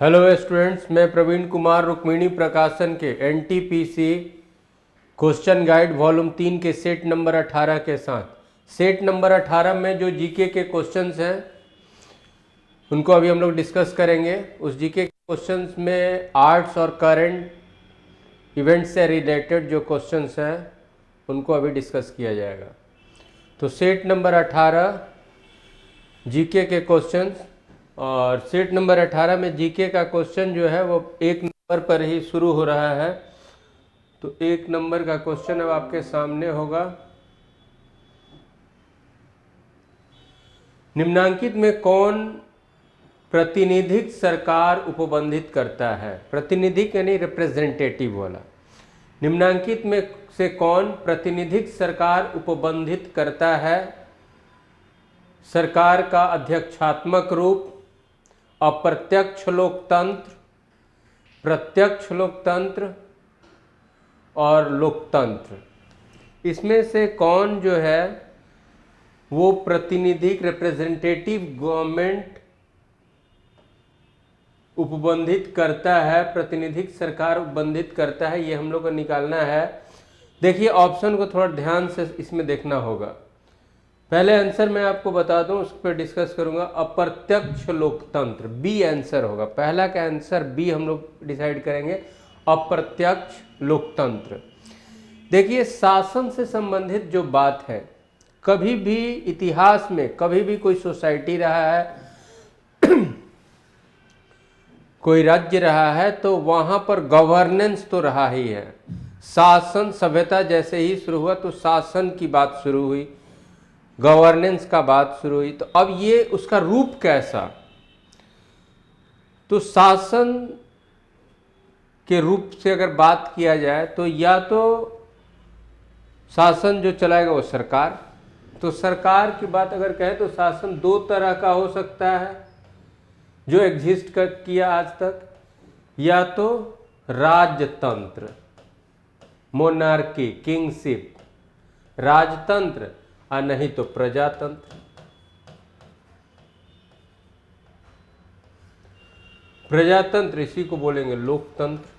Hello students, मैं प्रवीण कुमार रुक्मिणी प्रकाशन के एनटीपीसी क्वेश्चन गाइड वॉल्यूम 3 के सेट नंबर 18 के साथ सेट नंबर 18 में जो जीके के क्वेश्चंस हैं उनको अभी हम लोग डिस्कस करेंगे। उस जीके के क्वेश्चंस में आर्ट्स और करंट इवेंट्स से रिलेटेड जो क्वेश्चंस हैं उनको अभी डिस्कस किया जाएगा। तो सेट नंबर 18 जीके के क्वेश्चंस, और सेट नंबर 18 में जीके का क्वेश्चन जो है वो 1 नंबर पर ही शुरू हो रहा है। तो 1 नंबर का क्वेश्चन अब आपके सामने होगा। निम्नांकित में कौन प्रतिनिधिक सरकार उपबंधित करता है? प्रतिनिधिक यानी रिप्रेजेंटेटिव वाला। निम्नांकित में से कौन प्रतिनिधिक सरकार उपबंधित करता है? सरकार का अध्यक्षात्मक रूप, अप्रत्यक्ष लोकतंत्र, प्रत्यक्ष लोकतंत्र और लोकतंत्र। इसमें से कौन जो है वो प्रतिनिधिक रिप्रेजेंटेटिव गवर्नमेंट उपबंधित करता है, प्रतिनिधिक सरकार उपबंधित करता है, ये हम लोग को निकालना है। देखिए ऑप्शन को थोड़ा ध्यान से इसमें देखना होगा। पहले आंसर मैं आपको बता दूं, उस पर डिस्कस करूंगा। अप्रत्यक्ष लोकतंत्र बी आंसर होगा। पहला का आंसर बी हम लोग डिसाइड करेंगे, अप्रत्यक्ष लोकतंत्र। देखिए शासन से संबंधित जो बात है, कभी भी इतिहास में कभी भी कोई सोसाइटी रहा है कोई राज्य रहा है तो वहां पर गवर्नेंस तो रहा ही है। शासन सभ्यता जैसे ही शुरू हुआ तो शासन की बात शुरू हुई, गवर्नेंस का बात शुरू हुई। तो अब ये उसका रूप कैसा? तो शासन के रूप से अगर बात किया जाए तो या तो शासन जो चलाएगा वो सरकार। तो सरकार की बात अगर कहें तो शासन 2 तरह का हो सकता है जो एग्जिस्ट कर किया आज तक, या तो राजतंत्र, मोनार्की, किंगशिप, राजतंत्र, और नहीं तो प्रजातंत्र। प्रजातंत्र इसी को बोलेंगे लोकतंत्र।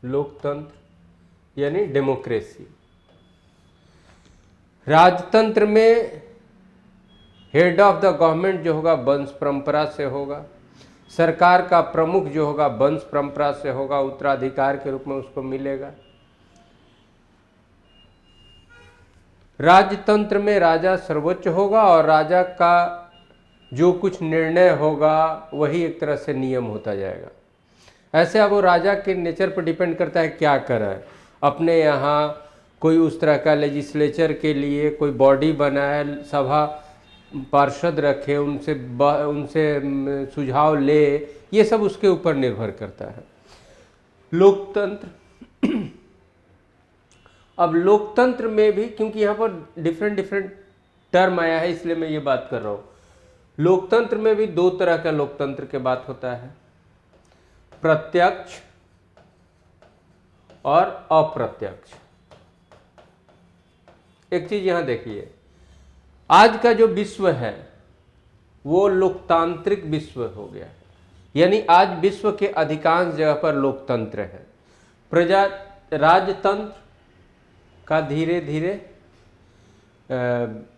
लोकतंत्र यानी डेमोक्रेसी। राजतंत्र में हेड ऑफ द गवर्नमेंट जो होगा वंश परंपरा से होगा, सरकार का प्रमुख जो होगा वंश परंपरा से होगा, उत्तराधिकार के रूप में उसको मिलेगा। राजतंत्र में राजा सर्वोच्च होगा और राजा का जो कुछ निर्णय होगा वही एक तरह से नियम होता जाएगा। ऐसे अब वो राजा के नेचर पर डिपेंड करता है क्या कर रहा है। अपने यहाँ कोई उस तरह का लेजिस्लेचर के लिए कोई बॉडी बनाए, सभा पार्षद रखे, उनसे सुझाव ले, ये सब उसके ऊपर निर्भर करता है। लोकतंत्र अब लोकतंत्र में भी, क्योंकि यहाँ पर डिफरेंट टर्म आया है इसलिए मैं ये बात कर रहा हूँ। लोकतंत्र में भी 2 तरह का लोकतंत्र के बात होता है, प्रत्यक्ष और अप्रत्यक्ष। एक चीज यहां देखिए, आज का जो विश्व है वो लोकतांत्रिक विश्व हो गया है, यानी आज विश्व के अधिकांश जगह पर लोकतंत्र है। राजतंत्र का धीरे धीरे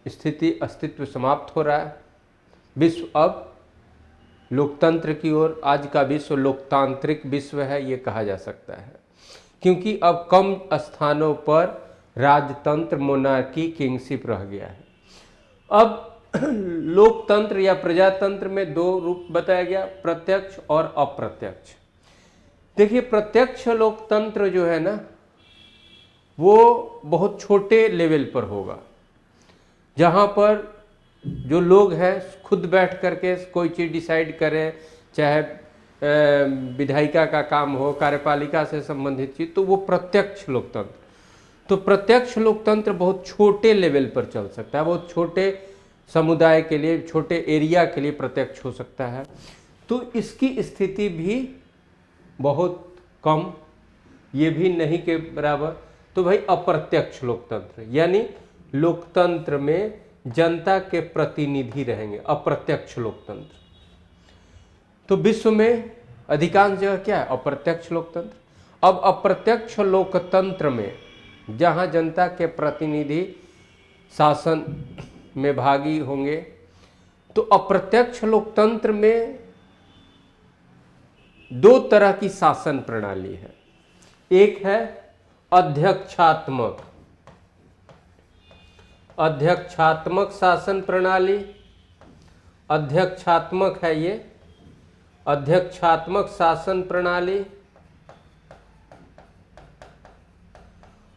स्थिति अस्तित्व समाप्त हो रहा है। विश्व अब लोकतंत्र की ओर, आज का विश्व लोकतांत्रिक विश्व है ये कहा जा सकता है, क्योंकि अब कम स्थानों पर राजतंत्र, मोनार्की, किंगशिप रह गया है। अब लोकतंत्र या प्रजातंत्र में 2 रूप बताया गया, प्रत्यक्ष और अप्रत्यक्ष। देखिए प्रत्यक्ष लोकतंत्र जो है ना वो बहुत छोटे लेवल पर होगा, जहां पर जो लोग हैं खुद बैठ करके कोई चीज़ डिसाइड करें, चाहे विधायिका का काम हो, कार्यपालिका से संबंधित चीज, तो वो प्रत्यक्ष लोकतंत्र। तो प्रत्यक्ष लोकतंत्र बहुत छोटे लेवल पर चल सकता है, बहुत छोटे समुदाय के लिए, छोटे एरिया के लिए प्रत्यक्ष हो सकता है। तो इसकी स्थिति भी बहुत कम, ये भी नहीं के बराबर। तो भाई अप्रत्यक्ष लोकतंत्र, यानी लोकतंत्र में जनता के प्रतिनिधि रहेंगे, अप्रत्यक्ष लोकतंत्र। तो विश्व में अधिकांश जगह क्या है? अप्रत्यक्ष लोकतंत्र। अब अप्रत्यक्ष लोकतंत्र में जहां जनता के प्रतिनिधि शासन में भागी होंगे, तो अप्रत्यक्ष लोकतंत्र में दो तरह की शासन प्रणाली है। एक है अध्यक्षात्मक शासन प्रणाली। अध्यक्षात्मक है ये, अध्यक्षात्मक शासन प्रणाली।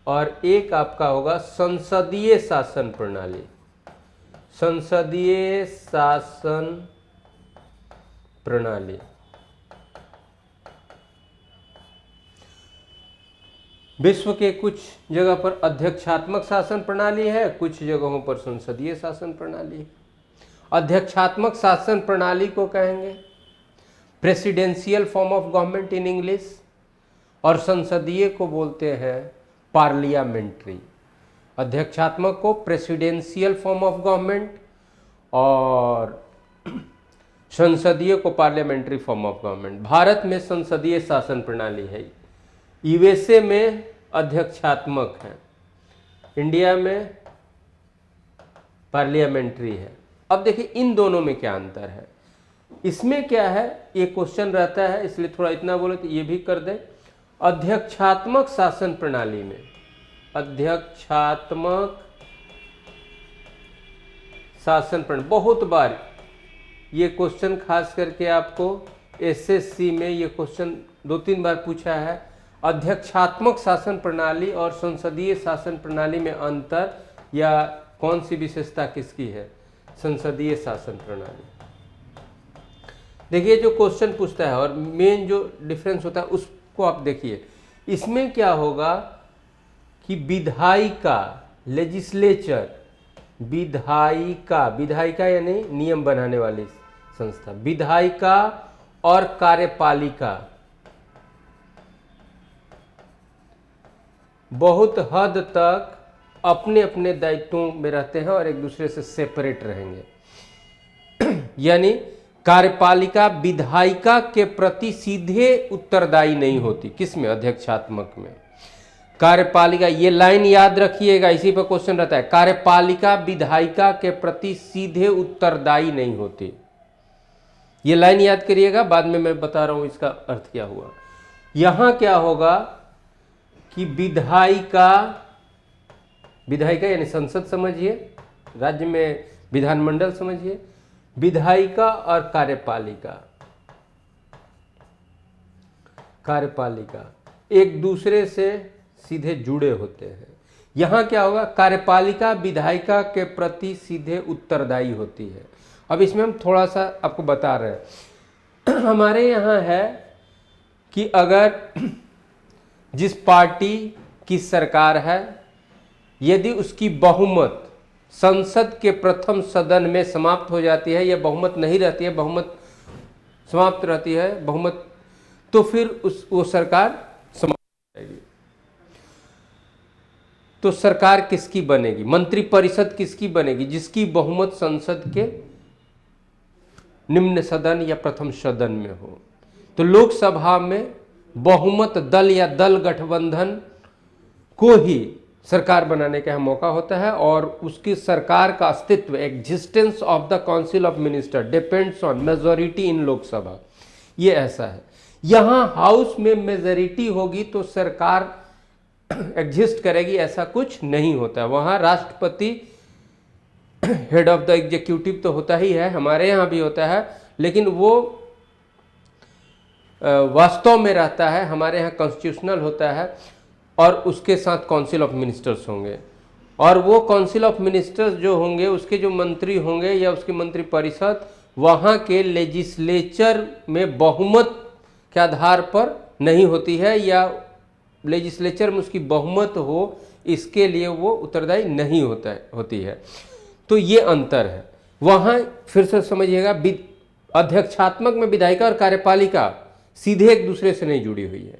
और एक आपका होगा संसदीय शासन प्रणाली। संसदीय शासन प्रणाली। विश्व के कुछ जगह पर अध्यक्षात्मक शासन प्रणाली है, कुछ जगहों पर संसदीय शासन प्रणाली है। अध्यक्षात्मक शासन प्रणाली को कहेंगे presidential form of government in English, और संसदीय को बोलते हैं पार्लियामेंट्री। अध्यक्षात्मक को प्रेसिडेंशियल फॉर्म ऑफ गवर्नमेंट और संसदीय को parliamentary form of government. Bharat में संसदीय शासन प्रणाली है, यूएसए में अध्यक्षात्मक है, इंडिया में पार्लियामेंट्री है। अब देखिए इन दोनों में क्या अंतर है। इसमें क्या है, ये क्वेश्चन रहता है, इसलिए थोड़ा इतना बोले तो ये भी कर दे। अध्यक्षात्मक शासन प्रणाली में, अध्यक्षात्मक शासन प्रणाली, बहुत बार ये क्वेश्चन खास करके आपको एसएससी में ये क्वेश्चन 2-3 बार पूछा है। अध्यक्षात्मक शासन प्रणाली और संसदीय शासन प्रणाली में अंतर या कौन सी विशेषता किसकी है? संसदीय शासन प्रणाली। देखिए जो क्वेश्चन पूछता है और मेन जो डिफरेंस होता है उसको आप देखिए। इसमें क्या होगा कि विधायिका, लेजिस्लेचर, विधायिका यानी नियम बनाने वाली संस्था, विधायिका और कार्यपालिका बहुत हद तक अपने अपने दायित्वों में रहते हैं और एक दूसरे से सेपरेट रहेंगे। यानी कार्यपालिका विधायिका के प्रति सीधे उत्तरदायी नहीं होती। किसमें? अध्यक्षात्मक में। कार्यपालिका, ये लाइन याद रखिएगा, इसी पर क्वेश्चन रहता है। कार्यपालिका विधायिका के प्रति सीधे उत्तरदायी नहीं होती। ये लाइन याद करिएगा, बाद में मैं बता रहा हूं इसका अर्थ क्या हुआ। यहां क्या होगा कि विधायिका यानी संसद समझिए, राज्य में विधानमंडल समझिए, विधायिका और कार्यपालिका एक दूसरे से सीधे जुड़े होते हैं। यहां क्या होगा, कार्यपालिका विधायिका के प्रति सीधे उत्तरदायी होती है। अब इसमें हम थोड़ा सा आपको बता रहे हैं। हमारे यहाँ है कि अगर जिस पार्टी की सरकार है, यदि उसकी बहुमत संसद के प्रथम सदन में समाप्त हो जाती है या बहुमत नहीं रहती है, बहुमत समाप्त रहती है, बहुमत, तो फिर वो सरकार समाप्त हो जाएगी। तो सरकार किसकी बनेगी? मंत्रिपरिषद किसकी बनेगी? जिसकी बहुमत संसद के निम्न सदन या प्रथम सदन में हो। तो लोकसभा में बहुमत दल या दल गठबंधन को ही सरकार बनाने का मौका होता है, और उसकी सरकार का अस्तित्व, existence of the council of minister depends on majority इन लोकसभा। ये ऐसा है। यहाँ हाउस में मेजॉरिटी होगी तो सरकार एग्जिस्ट करेगी, ऐसा कुछ नहीं होता। वहाँ राष्ट्रपति हेड ऑफ द एग्जीक्यूटिव तो होता ही है, हमारे यहाँ भी होता है, लेकिन वो वास्तव में रहता है, हमारे यहाँ कॉन्स्टिट्यूशनल होता है, और उसके साथ काउंसिल ऑफ मिनिस्टर्स होंगे। और वो काउंसिल ऑफ मिनिस्टर्स जो होंगे, उसके जो मंत्री होंगे या उसकी मंत्रिपरिषद, वहाँ के लेजिस्लेचर में बहुमत के आधार पर नहीं होती है, या लेजिस्लेचर में उसकी बहुमत हो, इसके लिए वो उत्तरदायी नहीं होती है। तो ये अंतर है। वहाँ फिर से समझिएगा, अध्यक्षात्मक में विधायिका और कार्यपालिका सीधे एक दूसरे से नहीं जुड़ी हुई है।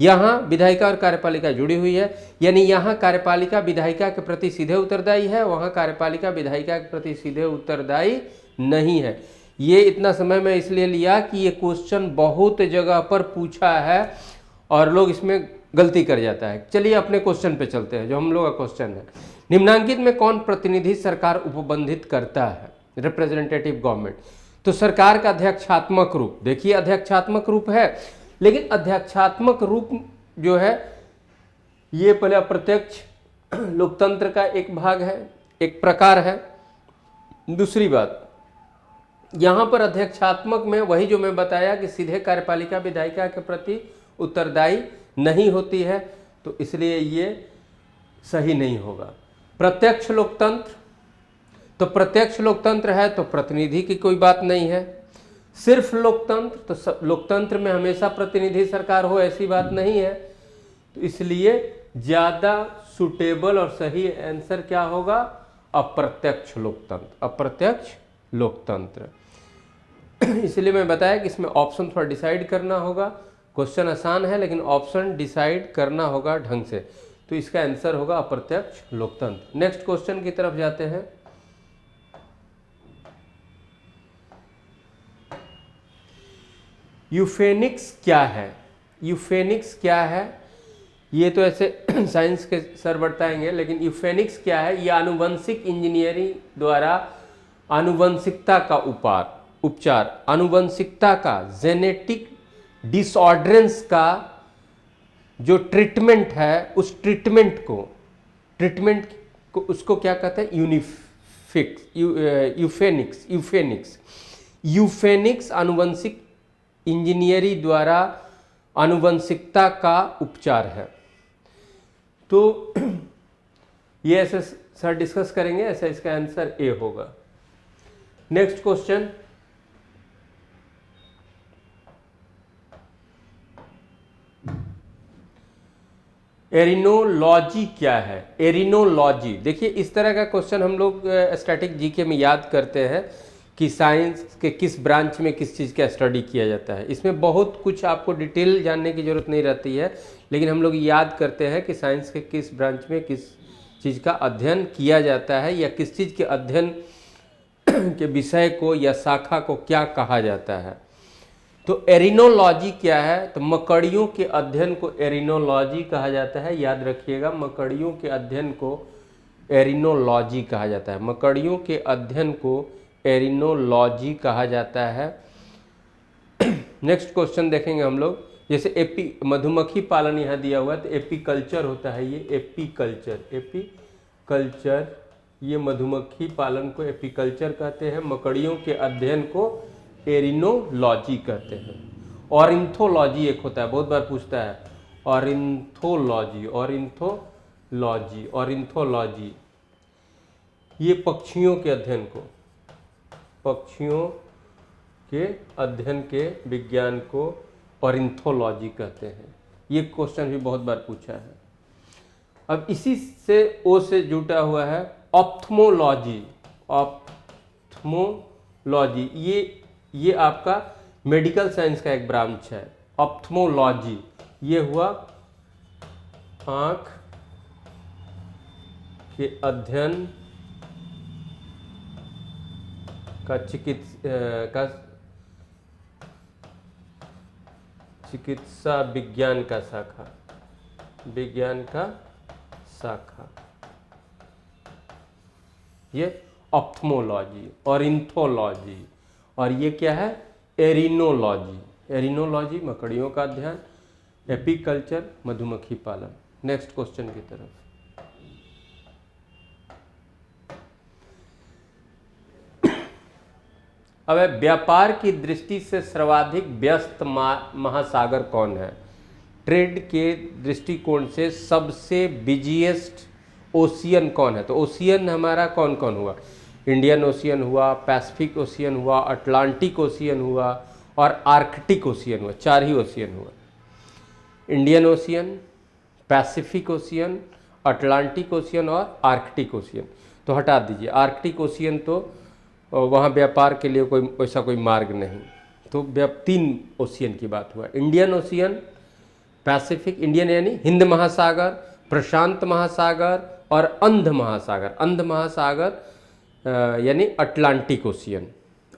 यहाँ विधायिका और कार्यपालिका जुड़ी हुई है, यानी यहाँ कार्यपालिका विधायिका के प्रति सीधे उत्तरदायी है, वहाँ कार्यपालिका विधायिका के प्रति सीधे उत्तरदायी नहीं है। ये इतना समय मैं इसलिए लिया कि ये क्वेश्चन बहुत जगह पर पूछा है और लोग इसमें गलती कर जाता है। चलिए अपने क्वेश्चन पे चलते हैं, जो हम लोग का क्वेश्चन है। निम्नांकित में कौन प्रतिनिधि सरकार उपबंधित करता है? Representative government. तो सरकार का अध्यक्षात्मक रूप, देखिए अध्यक्षात्मक रूप है, लेकिन अध्यक्षात्मक रूप जो है ये पहले अप्रत्यक्ष लोकतंत्र का एक भाग है, एक प्रकार है। दूसरी बात, यहाँ पर अध्यक्षात्मक में वही जो मैं बताया कि सीधे कार्यपालिका विधायिका के प्रति उत्तरदायी नहीं होती है, तो इसलिए ये सही नहीं होगा। प्रत्यक्ष लोकतंत्र, तो प्रत्यक्ष लोकतंत्र है तो प्रतिनिधि की कोई बात नहीं है। सिर्फ लोकतंत्र, तो लोकतंत्र में हमेशा प्रतिनिधि सरकार हो ऐसी बात नहीं है, तो इसलिए ज़्यादा सुटेबल और सही आंसर क्या होगा? अप्रत्यक्ष लोकतंत्र। अप्रत्यक्ष लोकतंत्र। इसलिए मैं बताया कि इसमें ऑप्शन थोड़ा डिसाइड करना होगा। क्वेश्चन आसान है लेकिन ऑप्शन डिसाइड करना होगा ढंग से, तो इसका आंसर होगा अप्रत्यक्ष लोकतंत्र। नेक्स्ट क्वेश्चन की तरफ जाते हैं। यूफेनिक्स क्या है? यूफेनिक्स क्या है? ये तो ऐसे साइंस के सर बताएंगे, लेकिन यूफेनिक्स क्या है? ये आनुवंशिक इंजीनियरिंग द्वारा आनुवंशिकता का उपचार, आनुवंशिकता का, जेनेटिक डिसऑर्डरेंस का जो ट्रीटमेंट है, उस ट्रीटमेंट को उसको क्या कहते हैं? यूफेनिक्स आनुवंशिक इंजीनियरिंग द्वारा आनुवंशिकता का उपचार है। तो ये ऐसे सर डिस्कस करेंगे, ऐसा इसका आंसर ए होगा। नेक्स्ट क्वेश्चन, एरिनोलॉजी क्या है? एरिनोलॉजी, देखिए इस तरह का क्वेश्चन हम लोग स्टैटिक जीके में याद करते हैं कि साइंस के किस ब्रांच में किस चीज़ का स्टडी किया जाता है। इसमें बहुत कुछ आपको डिटेल जानने की ज़रूरत नहीं रहती है, लेकिन हम लोग याद करते हैं कि साइंस के किस ब्रांच में किस चीज़ का अध्ययन किया जाता है, या किस चीज़ के अध्ययन के विषय को या शाखा को क्या कहा जाता है। तो एरिनोलॉजी क्या है? तो मकड़ियों के अध्ययन को एरिनोलॉजी कहा जाता है। याद रखिएगा, मकड़ियों के अध्ययन को एरिनोलॉजी कहा जाता है। मकड़ियों के अध्ययन को एरिनोलॉजी कहा जाता है। नेक्स्ट क्वेश्चन देखेंगे हम लोग, जैसे एपी मधुमक्खी पालन यहाँ दिया हुआ है, तो एपीकल्चर होता है ये, एपीकल्चर ये मधुमक्खी पालन को एपीकल्चर कहते हैं। मकड़ियों के अध्ययन को एरिनोलॉजी कहते हैं। ऑरिन्थोलॉजी एक होता है, बहुत बार पूछता है, ऑरिन्थोलॉजी ये पक्षियों के अध्ययन को, पक्षियों के अध्ययन के विज्ञान को ऑरिन्थोलॉजी कहते हैं। ये क्वेश्चन भी बहुत बार पूछा है। अब इसी से ओ से जुटा हुआ है ऑप्थमोलॉजी। ये आपका मेडिकल साइंस का एक ब्रांच है। ऑप्थमोलॉजी ये हुआ आँख के अध्ययन का चिकित्सा विज्ञान का शाखा, ये ऑप्थमोलॉजी। ऑरिन्थोलॉजी, और ये क्या है? एरिनोलॉजी मकड़ियों का अध्ययन, एपीकल्चर मधुमक्खी पालन। नेक्स्ट क्वेश्चन की तरफ। अब व्यापार की दृष्टि से सर्वाधिक व्यस्त महासागर कौन है? ट्रेड के दृष्टिकोण से सबसे बिजिएस्ट ओशियन कौन है? तो ओशियन हमारा कौन कौन हुआ? इंडियन ओशियन हुआ, पैसिफिक ओशियन हुआ, अटलांटिक ओशियन हुआ और आर्कटिक ओशियन हुआ। 4 ही ओशियन हुआ। Indian ocean, Pacific ocean, Atlantic ocean और आर्कटिक ओशियन। तो हटा दीजिए आर्कटिक ओशियन, तो वहाँ व्यापार के लिए कोई मार्ग नहीं। तो 3 ओशियन की बात हुआ, इंडियन ओशियन, पैसिफिक इंडियन यानी हिंद महासागर, प्रशांत महासागर और अंध महासागर। अंध महासागर यानी अटलांटिक ओशियन।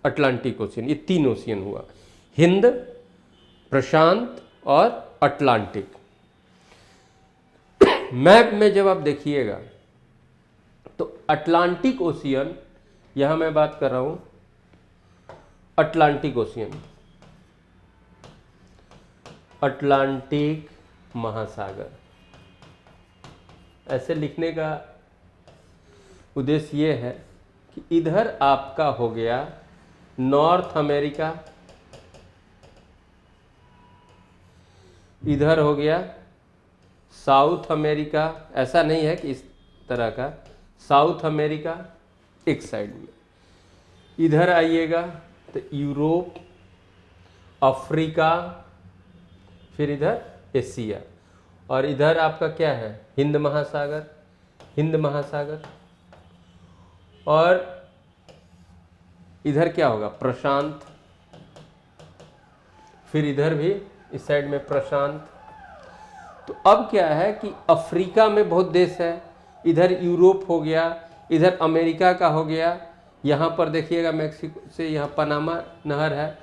अटलांटिक ओशियन, ये 3 ओशियन हुआ, हिंद, प्रशांत और अटलांटिक। मैप में जब आप देखिएगा तो अटलांटिक ओशियन, यहां मैं बात कर रहा हूं अटलांटिक ओशियन, अटलांटिक महासागर। ऐसे लिखने का उद्देश्य ये है कि इधर आपका हो गया नॉर्थ अमेरिका, इधर हो गया साउथ अमेरिका। ऐसा नहीं है कि इस तरह का, साउथ अमेरिका एक साइड में, इधर आइएगा तो यूरोप, अफ्रीका, फिर इधर एशिया, और इधर आपका क्या है हिंद महासागर, हिंद महासागर, और इधर क्या होगा प्रशांत, फिर इधर भी इस साइड में प्रशांत। तो अब क्या है कि अफ्रीका में बहुत देश है, इधर यूरोप हो गया, इधर अमेरिका का हो गया, यहाँ पर देखिएगा मैक्सिको से यहाँ पनामा नहर है।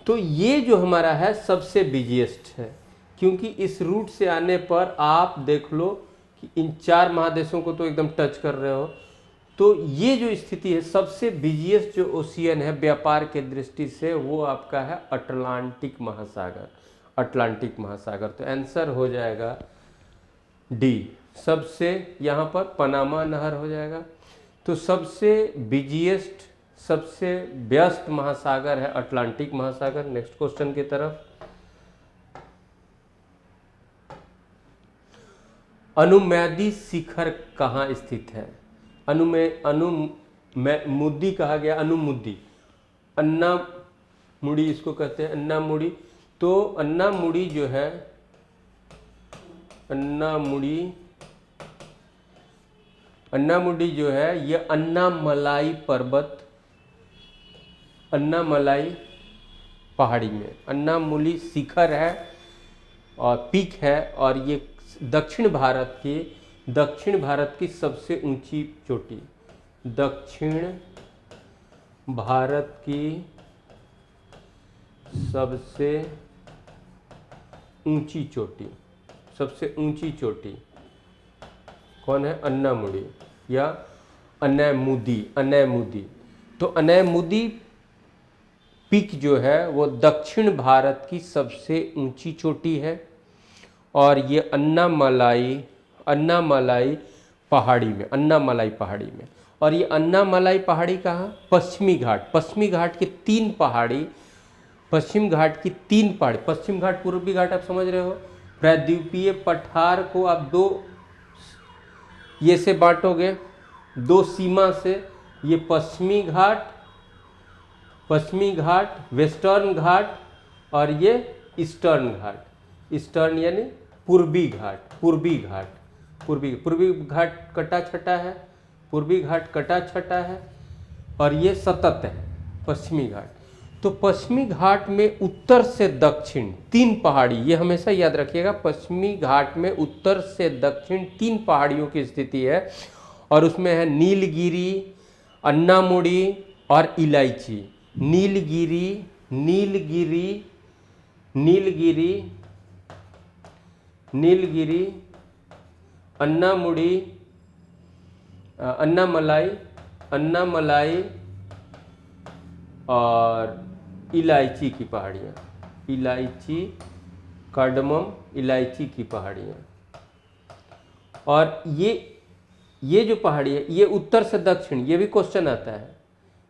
तो ये जो हमारा है सबसे बिजिएस्ट है, क्योंकि इस रूट से आने पर आप देख लो कि इन 4 महादेशों को तो एकदम टच कर रहे हो। तो ये जो स्थिति है, सबसे बिजिएस्ट जो ओशियन है व्यापार के दृष्टि से, वो आपका है अटलांटिक महासागर। अटलांटिक महासागर, तो आंसर हो जाएगा डी। सबसे यहाँ पर पनामा नहर हो जाएगा। तो सबसे बिजिएस्ट, सबसे व्यस्त महासागर है अटलांटिक महासागर। नेक्स्ट क्वेश्चन की तरफ। अनुमैदी शिखर कहाँ स्थित है? अनुमुदी कहा गया, अनुमुदी, अन्नामुड़ी इसको कहते हैं, अन्नामुड़ी। तो अन्नामुड़ी जो है, अन्नामुड़ी जो है ये अन्नामलाई पर्वत, अन्नामलाई पहाड़ी में अन्नामुली शिखर है और पीक है, और ये दक्षिण भारत की सबसे ऊंची चोटी, दक्षिण भारत की सबसे ऊंची चोटी, सबसे ऊंची चोटी कौन है? अन्नामुड़ी या अनैमुदी। तो अनैमुदी पीक जो है वो दक्षिण भारत की सबसे ऊंची चोटी है, और ये अन्नामलाई पहाड़ी में, अन्नामलाई पहाड़ी में। और ये अन्नामलाई पहाड़ी कहाँ? पश्चिमी घाट, पश्चिमी घाट की 3 पहाड़ी, पश्चिम घाट की 3 पहाड़ी, पश्चिम घाट पूर्वी घाट आप समझ रहे हो। प्रायद्वीपीय पठार को आप 2 ये से बांटोगे, 2 सीमा से, ये पश्चिमी घाट, वेस्टर्न घाट, और ये ईस्टर्न घाट, ईस्टर्न यानी पूर्वी घाट, पूर्वी घाट कटा छटा है, पूर्वी घाट कटा छटा है, और ये सतत है पश्चिमी घाट। तो पश्चिमी घाट में उत्तर से दक्षिण 3 पहाड़ी, ये हमेशा याद रखिएगा, पश्चिमी घाट में उत्तर से दक्षिण 3 पहाड़ियों की स्थिति है, और उसमें है नीलगिरी, अन्नामुड़ी और इलायची। नीलगिरी, अन्नामुड़ी, अन्नामलाई और इलायची की पहाड़ियाँ, इलायची, कार्डमम, इलायची की पहाड़ियाँ। और ये जो पहाड़ी है ये उत्तर से दक्षिण, ये भी क्वेश्चन आता है,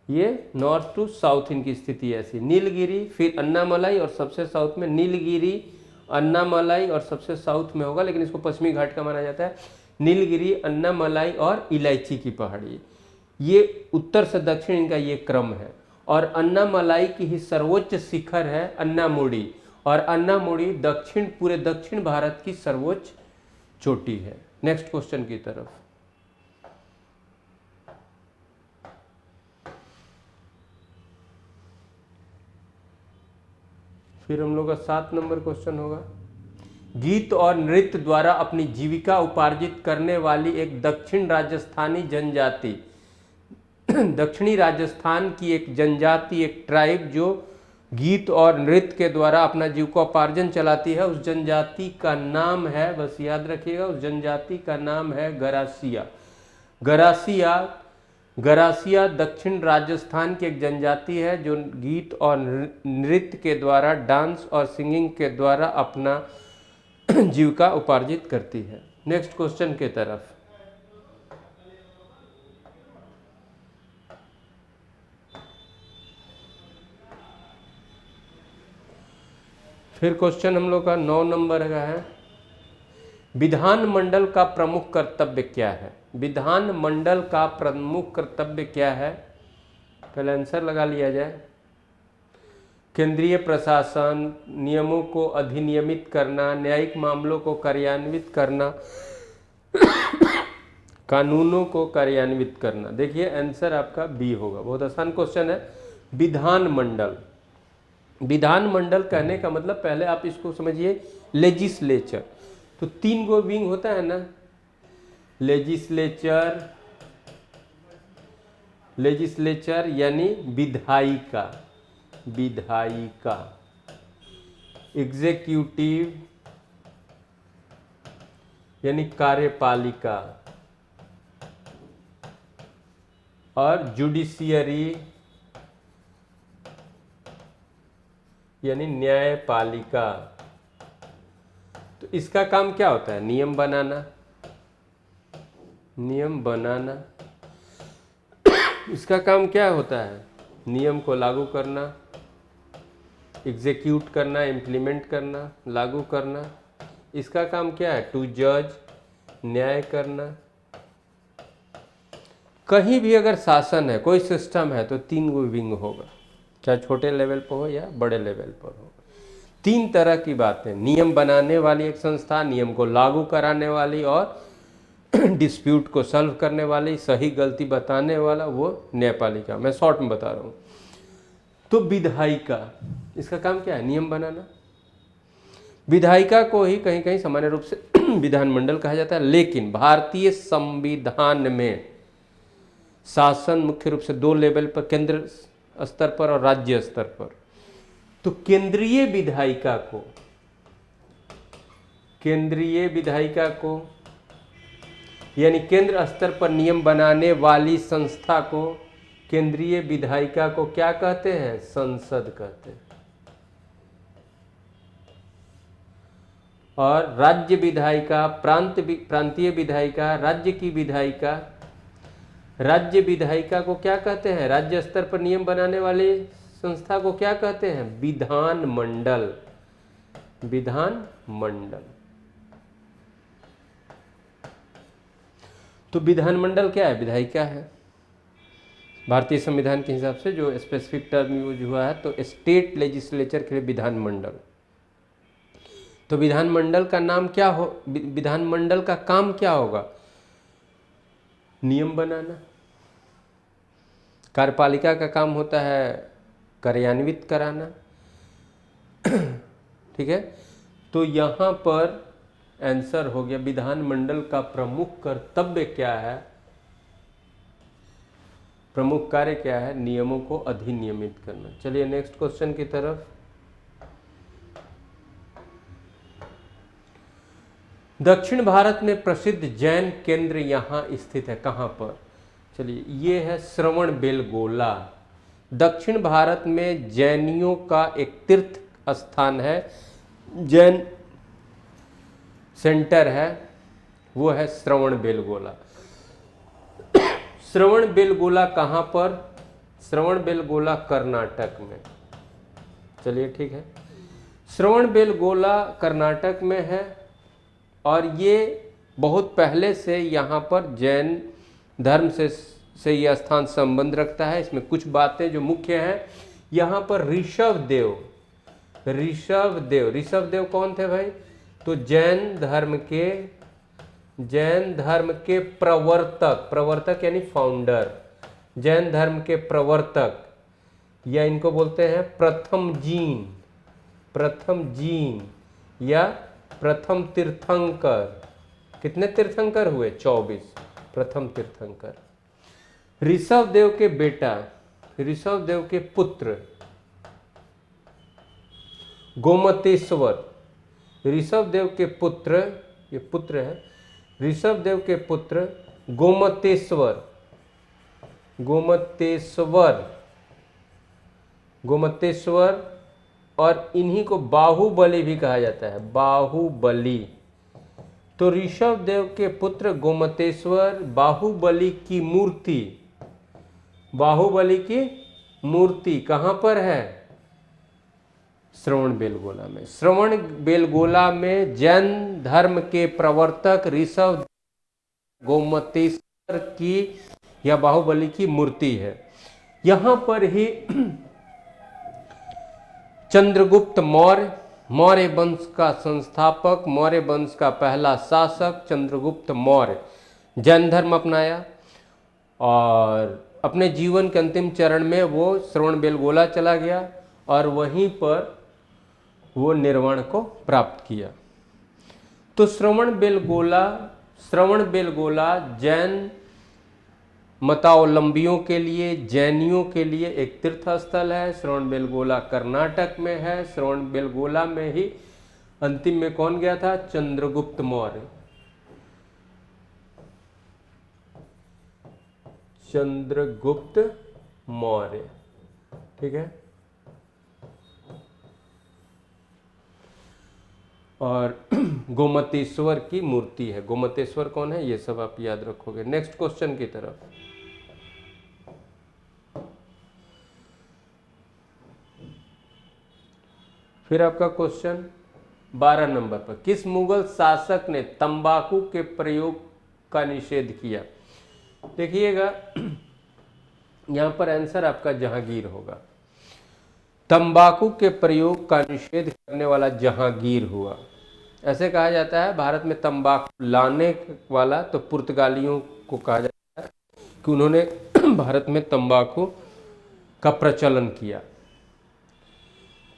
ये नॉर्थ टू साउथ इनकी स्थिति ऐसी, नीलगिरी, फिर अन्नामलाई, और सबसे साउथ में नीलगिरी, अन्नामलाई, और सबसे साउथ में होगा, लेकिन इसको पश्चिमी घाट का माना जाता है, नीलगिरी, अन्नामलाई और इलायची की पहाड़ी। ये उत्तर से दक्षिण इनका ये क्रम है। और अन्नामलाई की ही सर्वोच्च शिखर है अन्नामुड़ी, और अन्नामुड़ी पूरे दक्षिण भारत की सर्वोच्च चोटी है। नेक्स्ट क्वेश्चन की तरफ। फिर हम लोग का 7 नंबर क्वेश्चन होगा, गीत और नृत्य द्वारा अपनी जीविका उपार्जित करने वाली एक दक्षिण राजस्थानी जनजाति, दक्षिणी राजस्थान की एक जनजाति, एक ट्राइब जो गीत और नृत्य के द्वारा अपना जीविकोपार्जन चलाती है, उस जनजाति का नाम है, बस याद रखिएगा, उस जनजाति का नाम है गरासिया। गरासिया गरासिया दक्षिण राजस्थान की एक जनजाति है जो गीत और नृत्य के द्वारा, डांस और सिंगिंग के द्वारा अपना जीविका उपार्जित करती है। नेक्स्ट क्वेश्चन के तरफ। फिर क्वेश्चन हम लोग का 9 नंबर का है, विधानमंडल का प्रमुख कर्तव्य क्या है? विधानमंडल का प्रमुख कर्तव्य क्या है? पहले आंसर लगा लिया जाए। केंद्रीय प्रशासन, नियमों को अधिनियमित करना, न्यायिक मामलों को कार्यान्वित करना, कानूनों को कार्यान्वित करना। देखिए आंसर आपका बी होगा, बहुत आसान क्वेश्चन है। विधानमंडल, विधानमंडल कहने का मतलब पहले आप इसको समझिए, लेजिस्लेचर। तो 3 गो विंग होता है ना, लेजिस्लेचर, लेजिस्लेचर यानी विधायिका, विधायिका, एग्जीक्यूटिव यानी कार्यपालिका, और जुडिशियरी यानी न्यायपालिका। तो इसका काम क्या होता है? नियम बनाना, नियम बनाना। इसका काम क्या होता है? नियम को लागू करना, एग्जीक्यूट करना, इम्प्लीमेंट करना, लागू करना। इसका काम क्या है? टू जज, न्याय करना। कहीं भी अगर शासन है, कोई सिस्टम है, तो 3 गो विंग होगा, चाहे छोटे लेवल पर हो या बड़े लेवल पर हो। 3 तरह की बातें, नियम बनाने वाली एक संस्था, नियम को लागू कराने वाली, और डिस्प्यूट को सॉल्व करने वाली, सही गलती बताने वाला, वो न्यायपालिका। मैं शॉर्ट में बता रहा हूँ। तो विधायिका, इसका काम क्या है? नियम बनाना। विधायिका को ही कहीं कहीं सामान्य रूप से विधानमंडल कहा जाता है, लेकिन भारतीय संविधान में शासन मुख्य रूप से 2 लेवल पर, केंद्र स्तर पर और राज्य स्तर पर। तो केंद्रीय विधायिका को, केंद्रीय विधायिका को यानी केंद्र स्तर पर नियम बनाने वाली संस्था को, केंद्रीय विधायिका को क्या कहते हैं? संसद कहते हैं। और राज्य विधायिका, प्रांतीय विधायिका, राज्य की विधायिका, राज्य विधायिका को क्या कहते हैं? राज्य स्तर पर नियम बनाने वाली संस्था को क्या कहते हैं? विधानमंडल, विधानमंडल। तो विधानमंडल क्या है? विधायिका है। भारतीय संविधान के हिसाब से जो स्पेसिफिक टर्म यूज हुआ है, तो स्टेट लेजिस्लेचर के लिए विधानमंडल। तो विधानमंडल का नाम क्या हो, विधानमंडल का काम क्या होगा? नियम बनाना। कार्यपालिका का काम होता है कार्यान्वित कराना। ठीक है, तो यहाँ पर आंसर हो गया, विधानमंडल का प्रमुख कर्तव्य क्या है, प्रमुख कार्य क्या है? नियमों को अधिनियमित करना। चलिए नेक्स्ट क्वेश्चन की तरफ। दक्षिण भारत में प्रसिद्ध जैन केंद्र यहाँ स्थित है, कहाँ पर? चलिए, ये है श्रवण बेलगोला। दक्षिण भारत में जैनियों का एक तीर्थ स्थान है, जैन सेंटर है, वो है श्रवण बेलगोला। श्रवण बेलगोला कहाँ पर? श्रवण बेलगोला कर्नाटक में। चलिए ठीक है, श्रवण बेलगोला कर्नाटक में है, और ये बहुत पहले से यहाँ पर जैन धर्म से यह स्थान संबंध रखता है। इसमें कुछ बातें जो मुख्य हैं, यहाँ पर ऋषभदेव, ऋषभदेव कौन थे भाई? तो जैन धर्म के प्रवर्तक यानी फाउंडर, जैन धर्म के प्रवर्तक, या इनको बोलते हैं प्रथम जीन या प्रथम तीर्थंकर। कितने तीर्थंकर हुए? 24 प्रथम तीर्थंकर। ऋषभ देव के बेटा, ऋषभ देव के पुत्र गोमतेश्वर। ऋषभ देव के पुत्र, ये पुत्र है, ऋषभ देव के पुत्र गोमतेश्वर, गोमतेश्वर, गोमतेश्वर, और इन्हीं को बाहुबली भी कहा जाता है, बाहुबली। तो ऋषभ देव के पुत्र गोमतेश्वर बाहुबली की मूर्ति, बाहुबली की मूर्ति कहां पर है? श्रवण बेलगोला में। श्रवण बेलगोला में जैन धर्म के प्रवर्तक ऋषभ गोमतेश्वर की या बाहुबली की मूर्ति है। यहां पर ही चंद्रगुप्त मौर्य, मौर्य वंश का संस्थापक, मौर्य वंश का पहला शासक चंद्रगुप्त मौर्य जैन धर्म अपनाया और अपने जीवन के अंतिम चरण में वो श्रवण बेलगोला चला गया और वहीं पर वो निर्वाण को प्राप्त किया। तो श्रवण बेलगोला जैन मतावलंबियों के लिए, जैनियों के लिए एक तीर्थ स्थल है। श्रवण बेलगोला कर्नाटक में है। श्रवण बेलगोला में ही अंतिम में कौन गया था? चंद्रगुप्त मौर्य। चंद्रगुप्त मौर्य, ठीक है। और गोमतेश्वर की मूर्ति है। गोमतेश्वर कौन है? ये सब आप याद रखोगे। नेक्स्ट क्वेश्चन की तरफ। फिर आपका क्वेश्चन 12 नंबर पर, किस मुगल शासक ने तंबाकू के प्रयोग का निषेध किया? देखिएगा यहां पर आंसर आपका जहांगीर होगा। तंबाकू के प्रयोग का निषेध करने वाला जहांगीर हुआ। ऐसे कहा जाता है भारत में तंबाकू लाने वाला तो पुर्तगालियों को कहा जाता है कि उन्होंने भारत में तंबाकू का प्रचलन किया।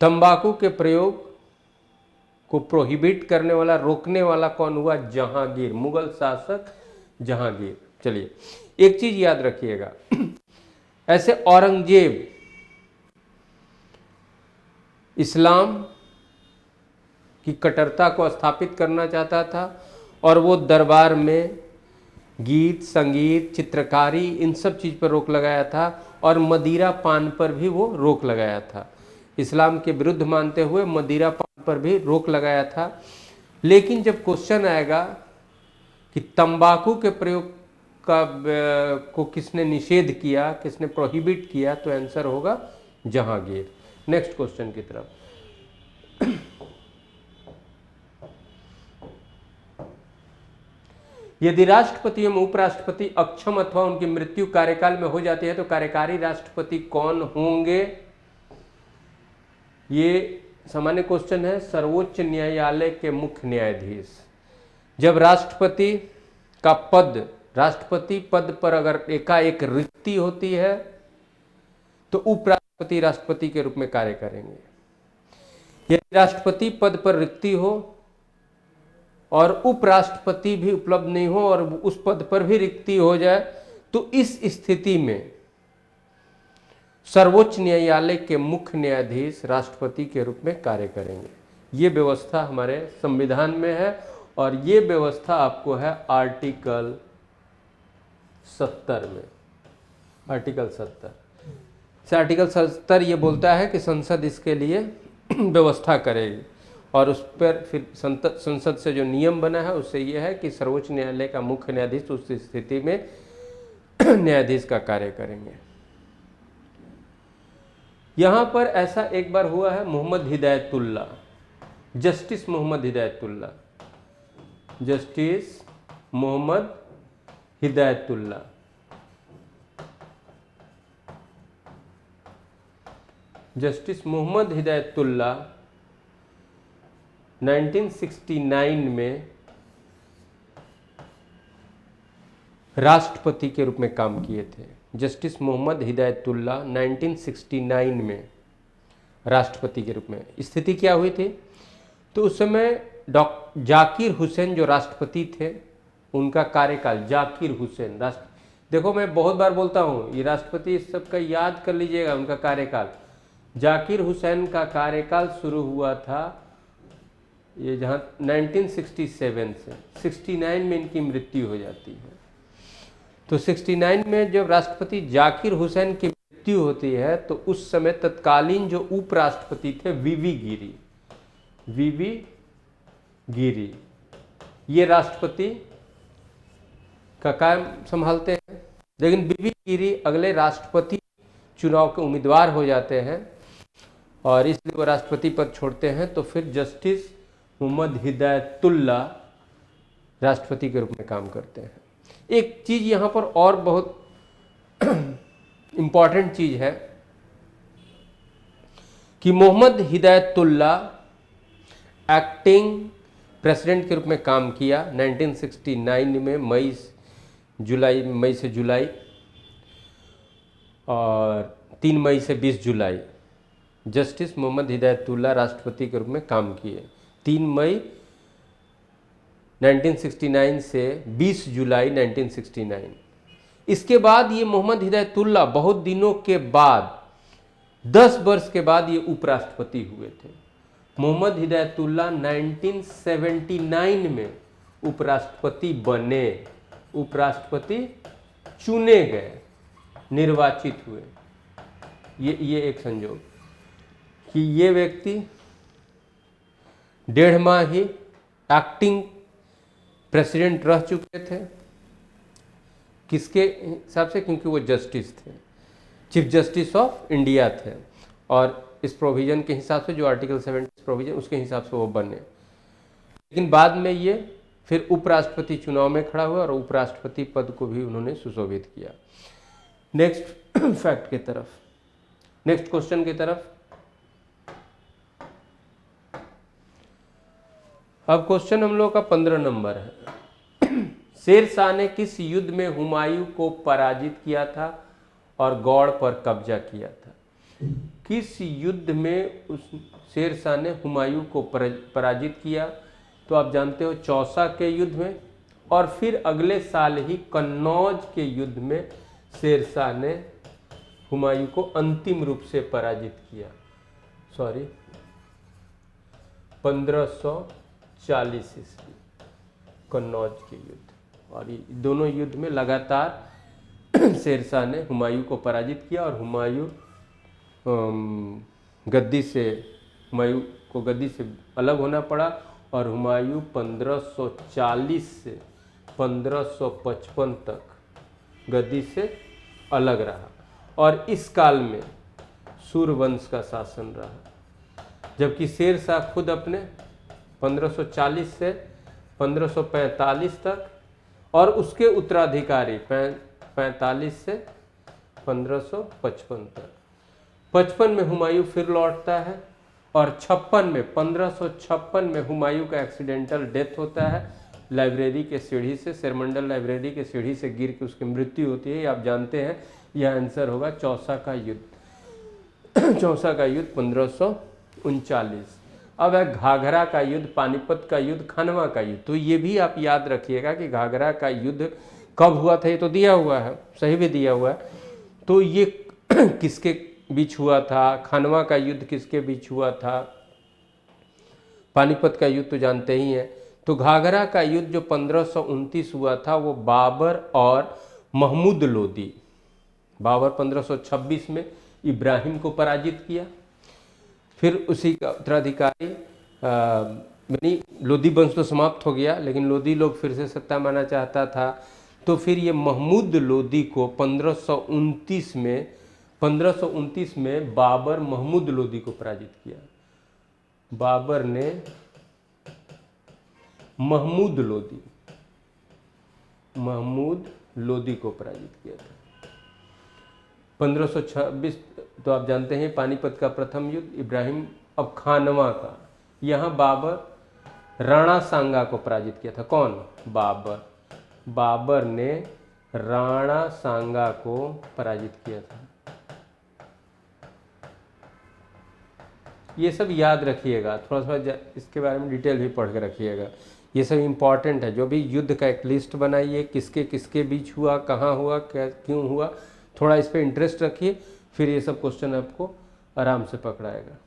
तंबाकू के प्रयोग को प्रोहिबिट करने वाला, रोकने वाला कौन हुआ? जहांगीर, मुगल शासक जहांगीर। चलिए एक चीज याद रखिएगा, ऐसे औरंगजेब इस्लाम की कट्टरता को स्थापित करना चाहता था और वो दरबार में गीत, संगीत, चित्रकारी, इन सब चीज़ पर रोक लगाया था और मदिरा पान पर भी वो रोक लगाया था। इस्लाम के विरुद्ध मानते हुए मदिरा पान पर भी रोक लगाया था। लेकिन जब क्वेश्चन आएगा कि तंबाकू के प्रयोग को किसने निषेध किया, किसने प्रोहिबिट किया, तो आंसर होगा जहांगीर। नेक्स्ट क्वेश्चन की तरफ। यदि राष्ट्रपति एवं उपराष्ट्रपति अक्षम अथवा उनकी मृत्यु कार्यकाल में हो जाती है तो कार्यकारी राष्ट्रपति कौन होंगे? ये सामान्य क्वेश्चन है। सर्वोच्च न्यायालय के मुख्य न्यायाधीश। जब राष्ट्रपति का पद, राष्ट्रपति पद पर अगर एकाएक रिक्ति होती है तो उपराष्ट्रपति राष्ट्रपति के रूप में कार्य करेंगे। यदि राष्ट्रपति पद पर रिक्ति हो और उपराष्ट्रपति भी उपलब्ध नहीं हो और उस पद पर भी रिक्ति हो जाए तो इस स्थिति में सर्वोच्च न्यायालय के मुख्य न्यायाधीश राष्ट्रपति के रूप में कार्य करेंगे। ये व्यवस्था हमारे संविधान में है और ये व्यवस्था आपको है आर्टिकल 70 में। आर्टिकल 70 आर्टिकल 70 ये बोलता है कि संसद इसके लिए व्यवस्था करेगी और उस पर फिर संसद से जो नियम बना है उससे ये है कि सर्वोच्च न्यायालय का मुख्य न्यायाधीश उस स्थिति में न्यायाधीश का कार्य करेंगे। यहाँ पर ऐसा एक बार हुआ है, Mohammad Hidayatullah, justice Mohammad Hidayatullah, justice Mohammad Hidayatullah justice Mohammad Hidayatullah 1969 में राष्ट्रपति के रूप में काम किए थे। जस्टिस मोहम्मद हिदायतुल्ला 1969 में राष्ट्रपति के रूप में। स्थिति क्या हुई थी? तो उस समय जाकिर हुसैन जो राष्ट्रपति थे, उनका कार्यकाल, जाकिर हुसैन राष्ट्र, देखो मैं बहुत बार बोलता हूँ ये राष्ट्रपति सबका याद कर लीजिएगा उनका कार्यकाल। जाकिर हुसैन का कार्यकाल शुरू हुआ था ये जहाँ 1967 से 69 में इनकी मृत्यु हो जाती है। तो 69 में जब राष्ट्रपति जाकिर हुसैन की मृत्यु होती है तो उस समय तत्कालीन जो उपराष्ट्रपति थे वीवी गिरी, ये राष्ट्रपति का काम संभालते हैं। लेकिन वीवी गिरी अगले राष्ट्रपति चुनाव के उम्मीदवार हो जाते हैं और इसलिए वो राष्ट्रपति पद छोड़ते हैं। तो फिर जस्टिस मोहम्मद हिदायतुल्ला राष्ट्रपति के रूप में काम करते हैं। एक चीज़ यहाँ पर और बहुत इम्पॉर्टेंट चीज़ है कि मोहम्मद हिदायतुल्ला एक्टिंग प्रेसिडेंट के रूप में काम किया 1969 में मई से जुलाई और 3 मई से 20 जुलाई जस्टिस मोहम्मद हिदायतुल्ला राष्ट्रपति के रूप में काम किए। 3 मई 1969 से 20 जुलाई 1969। इसके बाद ये मोहम्मद हिदायतुल्ला बहुत दिनों के बाद 10 वर्ष के बाद ये उपराष्ट्रपति हुए थे। मोहम्मद हिदायतुल्ला 1979 में उपराष्ट्रपति बने, उपराष्ट्रपति चुने गए, निर्वाचित हुए। ये एक संयोग कि ये व्यक्ति 1.5 माह ही एक्टिंग प्रेसिडेंट रह चुके थे। किसके हिसाब से? क्योंकि वो जस्टिस थे, चीफ जस्टिस ऑफ इंडिया थे और इस प्रोविजन के हिसाब से जो आर्टिकल 70 प्रोविजन उसके हिसाब से वो बने। लेकिन बाद में ये फिर उपराष्ट्रपति चुनाव में खड़ा हुआ और उपराष्ट्रपति पद को भी उन्होंने सुशोभित किया। नेक्स्ट फैक्ट की तरफ, नेक्स्ट क्वेश्चन की तरफ। अब क्वेश्चन हम लोग का 15 नंबर है। शेर शाह ने किस युद्ध में हुमायूं को पराजित किया था और गौड़ पर कब्जा किया था? किस युद्ध में उस शेर शाह ने हुमायूं को पराजित किया? तो आप जानते हो चौसा के युद्ध में, और फिर अगले साल ही कन्नौज के युद्ध में शेर शाह ने हुमायूं को अंतिम रूप से पराजित किया। 1540 ईस्वी कन्नौज के युद्ध। और ये दोनों युद्ध में लगातार शेर शाह ने हुमायूं को पराजित किया और हुमायूं को गद्दी से अलग होना पड़ा और हुमायूं 1540 से 1555 तक गद्दी से अलग रहा। और इस काल में सूर्यवंश का शासन रहा, जबकि शेर शाह खुद अपने 1540 से 1545 तक और उसके उत्तराधिकारी 45 से 1555 तक। 55 में हुमायूं फिर लौटता है और 1556 में हुमायूं का एक्सीडेंटल डेथ होता है लाइब्रेरी के सीढ़ी से, शेरमंडल लाइब्रेरी के सीढ़ी से गिर के उसकी मृत्यु होती है। आप जानते हैं यह आंसर होगा चौसा का युद्ध। चौसा का युद्ध 1539। अब है घाघरा का युद्ध, पानीपत का युद्ध, खानवा का युद्ध। तो ये भी आप याद रखिएगा कि घाघरा का युद्ध कब हुआ था, ये तो दिया हुआ है, सही भी दिया हुआ है। तो ये किसके बीच हुआ था? खानवा का युद्ध किसके बीच हुआ था? पानीपत का युद्ध तो जानते ही हैं। तो घाघरा का युद्ध जो 1529 हुआ था वो बाबर और महमूद लोदी, बाबर 1526 में इब्राहिम को पराजित किया। फिर उसी का उत्तराधिकारी यानी लोदी वंश तो समाप्त हो गया, लेकिन लोदी लोग फिर से सत्ता माना चाहता था। तो फिर ये महमूद लोदी को 1529 में बाबर महमूद लोदी को पराजित किया। बाबर ने महमूद लोदी को पराजित किया था। 1526 तो आप जानते हैं पानीपत का प्रथम युद्ध, इब्राहिम। अब खानवा का, यहाँ बाबर राणा सांगा को पराजित किया था। कौन? बाबर ने राणा सांगा को पराजित किया था। ये सब याद रखिएगा, थोड़ा थोड़ा इसके बारे में डिटेल भी पढ़ के रखिएगा। ये सब इम्पॉर्टेंट है। जो भी युद्ध का एक लिस्ट बनाइए, किसके किसके बीच हुआ, कहाँ हुआ, क्या क्यों हुआ, थोड़ा इस पर इंटरेस्ट रखिए, फिर ये सब क्वेश्चन आपको आराम से पकड़ाएगा।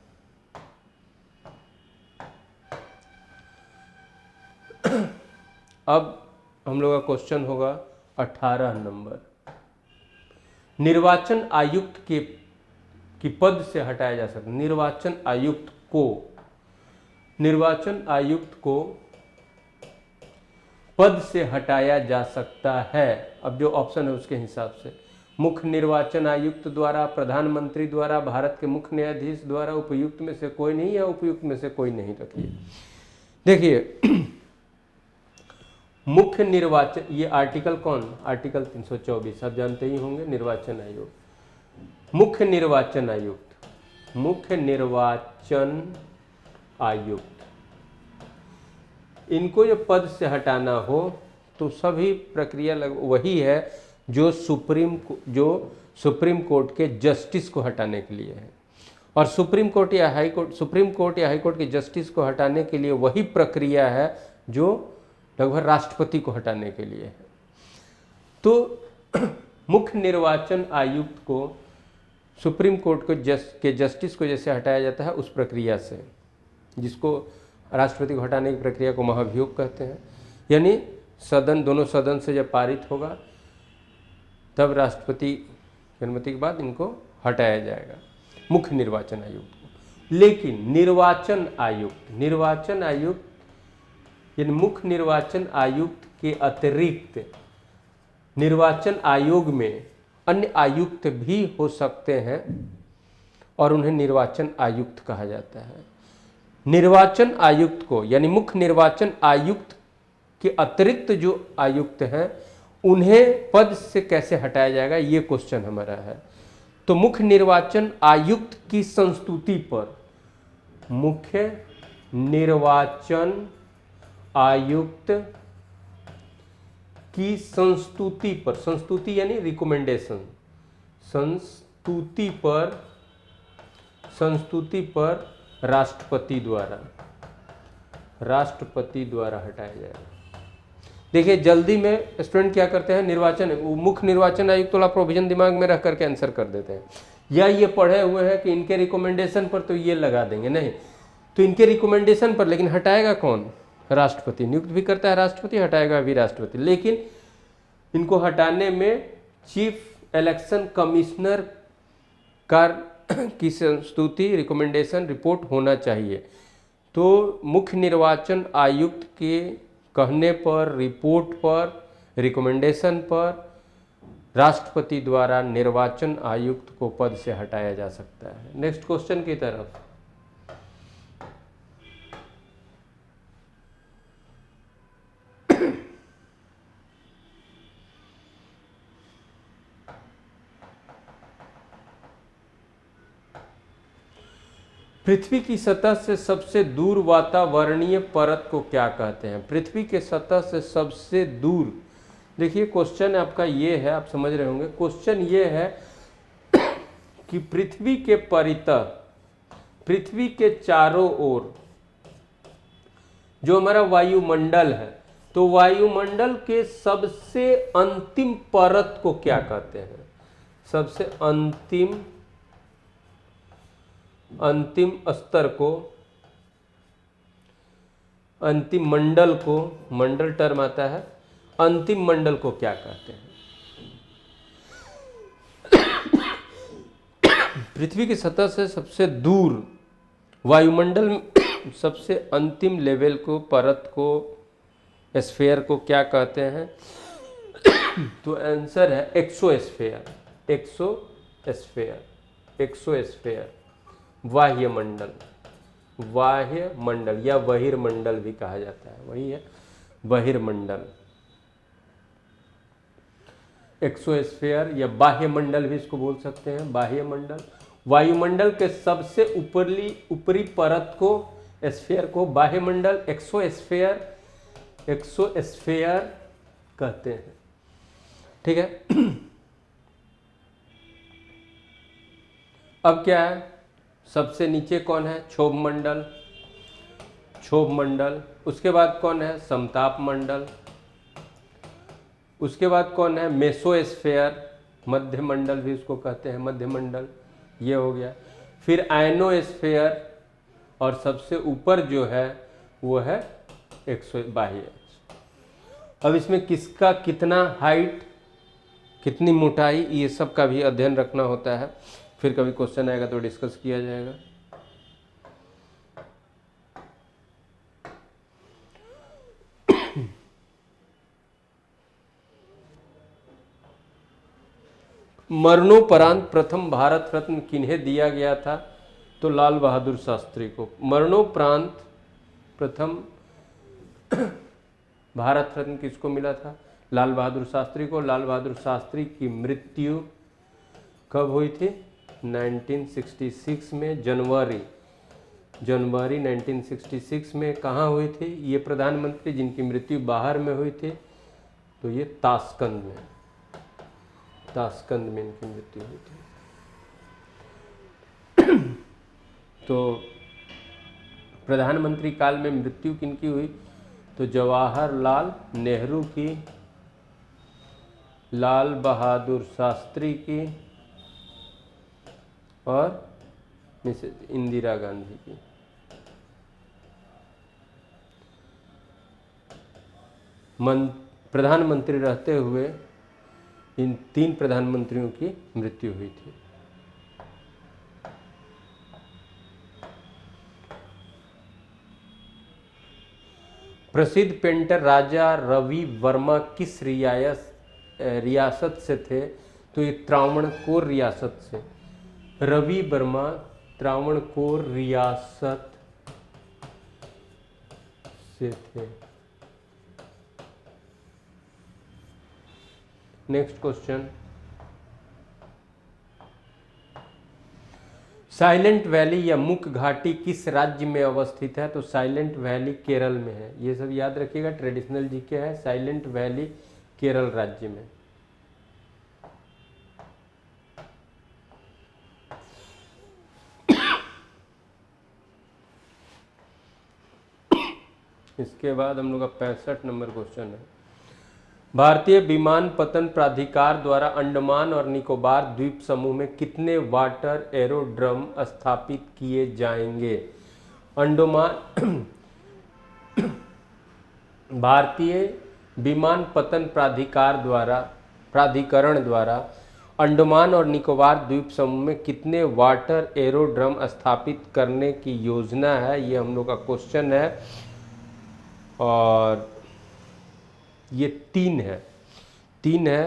अब हम लोग का क्वेश्चन होगा 18 नंबर। निर्वाचन आयुक्त की पद से हटाया जा सकता है। निर्वाचन आयुक्त को पद से हटाया जा सकता है। अब जो ऑप्शन है उसके हिसाब से, मुख्य निर्वाचन आयुक्त द्वारा, प्रधानमंत्री द्वारा, भारत के मुख्य न्यायाधीश द्वारा, उपयुक्त में से कोई नहीं, या उपयुक्त में से कोई नहीं। रखिए, देखिए मुख्य निर्वाचन, ये आर्टिकल कौन, आर्टिकल 324 आप जानते ही होंगे, निर्वाचन आयोग। मुख्य निर्वाचन आयुक्त, इनको जो पद से हटाना हो तो सभी प्रक्रिया वही है जो सुप्रीम कोर्ट के जस्टिस को हटाने के लिए है। और सुप्रीम कोर्ट या हाई कोर्ट के जस्टिस को हटाने के लिए वही प्रक्रिया है जो लगभग राष्ट्रपति को हटाने के लिए है। तो मुख्य निर्वाचन आयुक्त को सुप्रीम कोर्ट के जस्टिस को जैसे हटाया जाता है उस प्रक्रिया से, जिसको राष्ट्रपति को हटाने की प्रक्रिया को महाभियोग कहते हैं। यानी दोनों सदन से जब पारित होगा तब राष्ट्रपति की अनुमति के बाद इनको हटाया जाएगा, मुख्य निर्वाचन आयुक्त को। लेकिन निर्वाचन आयुक्त यानी मुख्य निर्वाचन आयुक्त के अतिरिक्त निर्वाचन आयोग में अन्य आयुक्त भी हो सकते हैं और उन्हें निर्वाचन आयुक्त कहा जाता है। निर्वाचन आयुक्त को यानी मुख्य निर्वाचन आयुक्त के अतिरिक्त जो आयुक्त हैं उन्हें पद से कैसे हटाया जाएगा, ये क्वेश्चन हमारा है। तो मुख्य निर्वाचन आयुक्त की संस्तुति पर, मुख्य निर्वाचन आयुक्त की संस्तुति यानी रिकमेंडेशन, संस्तुति पर राष्ट्रपति द्वारा हटाया जाएगा। देखिए जल्दी में स्टूडेंट क्या करते हैं, मुख्य निर्वाचन आयुक्त वाला प्रोविजन दिमाग में रख करके आंसर कर देते हैं, या ये पढ़े हुए हैं कि इनके रिकमेंडेशन पर तो ये लगा देंगे, नहीं तो इनके रिकमेंडेशन पर, लेकिन हटाएगा कौन, राष्ट्रपति। नियुक्त भी करता है राष्ट्रपति, हटाएगा भी राष्ट्रपति। लेकिन इनको हटाने में चीफ इलेक्शन कमिश्नर की संस्तुति, रिकमेंडेशन, रिपोर्ट होना चाहिए। तो मुख्य निर्वाचन आयुक्त के कहने पर, रिपोर्ट पर, रिकमेंडेशन पर राष्ट्रपति द्वारा निर्वाचन आयुक्त को पद से हटाया जा सकता है। नेक्स्ट क्वेश्चन की तरफ। पृथ्वी की सतह से सबसे दूर वातावरणीय परत को क्या कहते हैं? पृथ्वी के सतह से सबसे दूर, देखिए क्वेश्चन आपका ये है, आप समझ रहे होंगे, क्वेश्चन ये है कि पृथ्वी के परितः, पृथ्वी के चारों ओर जो हमारा वायुमंडल है, तो वायुमंडल के सबसे अंतिम परत को क्या कहते हैं? सबसे अंतिम स्तर को, अंतिम मंडल को, मंडल टर्म आता है, अंतिम मंडल को क्या कहते हैं? पृथ्वी की सतह से सबसे दूर वायुमंडल में सबसे अंतिम लेवल को, परत को, स्फीयर को क्या कहते हैं? तो आंसर है एक्सोस्फीयर, एक्सोस्फीयर, वाह्यमंडल, वाह्यमंडल या बहिर्मंडल भी कहा जाता है, वही है बहिर्मंडल। एक्सोस्फीयर या बाह्यमंडल भी इसको बोल सकते हैं, बाह्यमंडल। वायुमंडल के सबसे ऊपरी परत को, स्फीयर को बाह्यमंडल, एक्सोस्फीयर कहते हैं। ठीक है। अब क्या है, सबसे नीचे कौन है? क्षोभ मंडल, क्षोभ मंडल। उसके बाद कौन है? समताप मंडल। उसके बाद कौन है? मेसोस्फेयर, मध्य मंडल भी उसको कहते हैं, मध्य मंडल, ये हो गया। फिर आयनोस्फेयर, और सबसे ऊपर जो है वो है बाह्य। अब इसमें किसका कितना हाइट, कितनी मोटाई, ये सब का भी अध्ययन रखना होता है। फिर कभी क्वेश्चन आएगा तो डिस्कस किया जाएगा। मरणोपरांत प्रथम भारत रत्न किन्हें दिया गया था? तो लाल बहादुर शास्त्री को। मरणोपरांत प्रथम भारत रत्न किसको मिला था? लाल बहादुर शास्त्री को। लाल बहादुर शास्त्री की मृत्यु कब हुई थी? 1966 में, जनवरी 1966 में। कहाँ हुई थी? ये प्रधानमंत्री जिनकी मृत्यु बाहर में हुई थी, तो ये ताशकंद में, ताशकंद में इनकी मृत्यु हुई थी। तो प्रधानमंत्री काल में मृत्यु किनकी हुई? तो जवाहरलाल नेहरू की, लाल बहादुर शास्त्री की, और मिसेज इंदिरा गांधी की। प्रधानमंत्री रहते हुए इन 3 प्रधानमंत्रियों की मृत्यु हुई थी। प्रसिद्ध पेंटर राजा रवि वर्मा किस रियासत से थे? तो ये त्रावणकोर रियासत से। रवि वर्मा त्रावणकोर रियासत से थे। नेक्स्ट क्वेश्चन, साइलेंट वैली या मुक घाटी किस राज्य में अवस्थित है? तो साइलेंट वैली केरल में है। ये सब याद रखिएगा, ट्रेडिशनल जीके है। साइलेंट वैली केरल राज्य में। इसके बाद हम लोग का 65 नंबर क्वेश्चन है, भारतीय विमानपत्तन प्राधिकार द्वारा अंडमान और निकोबार द्वीप समूह में कितने वाटर एरोड्रम स्थापित किए जाएंगे? अंडमान भारतीय विमानपत्तन प्राधिकरण द्वारा अंडमान और निकोबार द्वीप समूह में कितने वाटर एरोड्रम स्थापित करने की योजना है? ये हम लोग का क्वेश्चन है। और ये 3 है,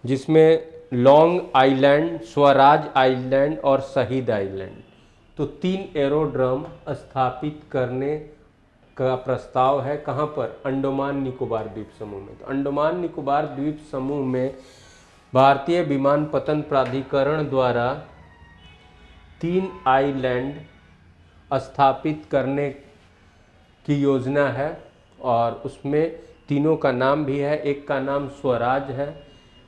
जिसमें लॉन्ग आइलैंड, स्वराज आइलैंड और शहीद आइलैंड। तो 3 एरोड्रम स्थापित करने का प्रस्ताव है। कहाँ पर? अंडमान निकोबार द्वीप समूह में। तो अंडमान निकोबार द्वीप समूह में भारतीय विमानपत्तन प्राधिकरण द्वारा 3 आइलैंड स्थापित करने की योजना है, और उसमें तीनों का नाम भी है। एक का नाम स्वराज है,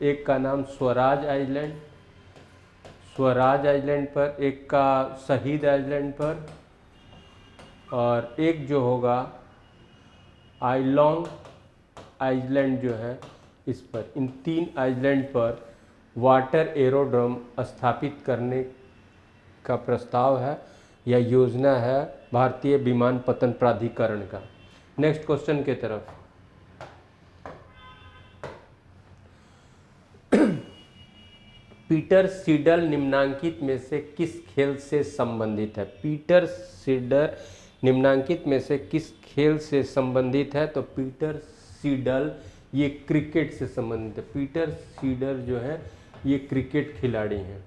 एक का नाम स्वराज आइलैंड पर, एक का शहीद आइलैंड पर, और एक जो होगा आइलॉन्ग आइलैंड जो है इस पर। इन 3 आइलैंड पर वाटर एरोड्रम स्थापित करने का प्रस्ताव है या योजना है भारतीय विमानपत्तन प्राधिकरण का। नेक्स्ट क्वेश्चन की तरफ, पीटर सीडल निम्नांकित में से किस खेल से संबंधित है? पीटर सीडल निम्नांकित में से किस खेल से संबंधित है? तो पीटर सीडल ये क्रिकेट से संबंधित है। पीटर सीडल जो है ये क्रिकेट खिलाड़ी हैं।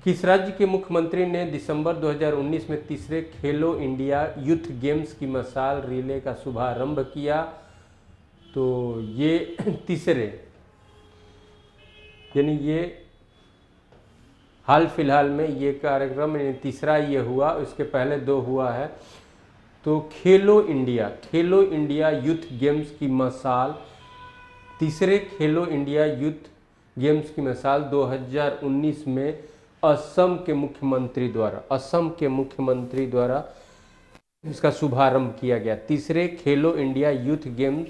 किस राज्य के मुख्यमंत्री ने दिसंबर 2019 में तीसरे खेलो इंडिया यूथ गेम्स की मशाल रिले का शुभारंभ किया? तो ये तीसरे, यानी ये हाल फिलहाल में ये कार्यक्रम तीसरा ये हुआ, इसके पहले 2 हुआ है। तो खेलो इंडिया यूथ गेम्स की मशाल तीसरे खेलो इंडिया यूथ गेम्स की मिसाल 2019 में असम के मुख्यमंत्री द्वारा इसका शुभारंभ किया गया। तीसरे, खेलो इंडिया यूथ गेम्स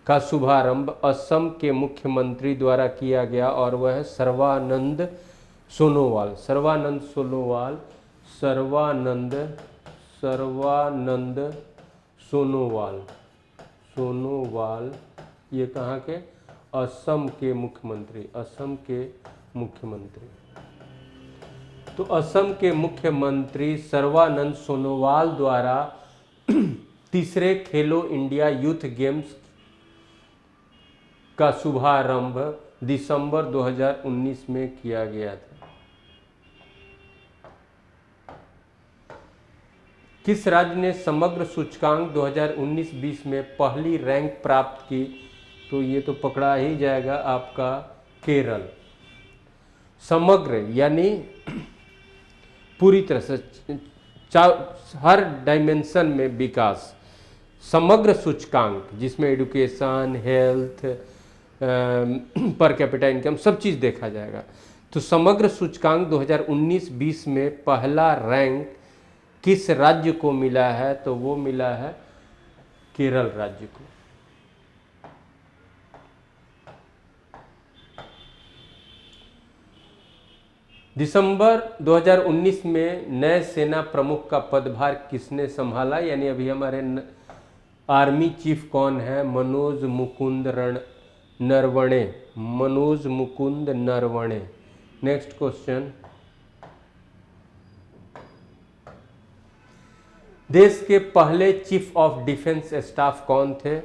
का शुभारंभ असम के मुख्यमंत्री द्वारा किया गया और वह है सर्बानंद सोनोवाल, ये कहाँ के? असम के मुख्यमंत्री। तो असम के मुख्यमंत्री सर्बानंद सोनोवाल द्वारा तीसरे खेलो इंडिया यूथ गेम्स का शुभारंभ दिसंबर 2019 में किया गया था। किस राज्य ने समग्र सूचकांक 2019-20 में पहली रैंक प्राप्त की? तो ये तो पकड़ा ही जाएगा आपका केरल। समग्र यानी पूरी तरह से हर डायमेंशन में विकास, समग्र सूचकांक जिसमें education, health, per capita income सब चीज़ देखा जाएगा। तो समग्र सूचकांक 2019-20 में पहला रैंक किस राज्य को मिला है? तो वो मिला है केरल राज्य को। दिसंबर 2019 में नए सेना प्रमुख का पदभार किसने संभाला? यानी अभी हमारे आर्मी चीफ कौन है? मनोज मुकुंद नरवणे। नेक्स्ट क्वेश्चन, देश के पहले चीफ ऑफ डिफेंस स्टाफ कौन थे?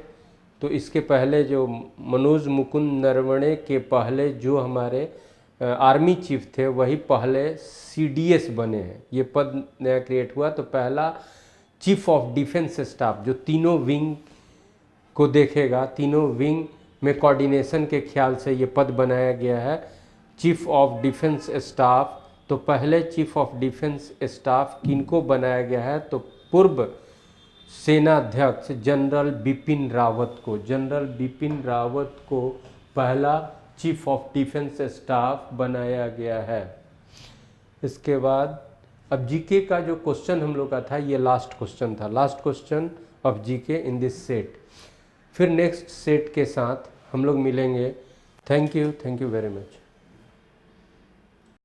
तो इसके पहले जो मनोज मुकुंद नरवणे के पहले जो हमारे आर्मी चीफ थे वही पहले CDS बने हैं। ये पद नया क्रिएट हुआ। तो पहला चीफ ऑफ डिफेंस स्टाफ जो तीनों विंग को देखेगा, तीनों विंग में कोऑर्डिनेशन के ख्याल से ये पद बनाया गया है, चीफ ऑफ डिफेंस स्टाफ। तो पहले चीफ ऑफ डिफेंस स्टाफ किनको बनाया गया है? तो पूर्व सेनाध्यक्ष जनरल बिपिन रावत को पहला चीफ ऑफ डिफेंस स्टाफ बनाया गया है। इसके बाद अब जीके का जो क्वेश्चन हम लोग का था ये last question of GK in this set. फिर नेक्स्ट सेट के साथ हम लोग मिलेंगे। Thank you very much.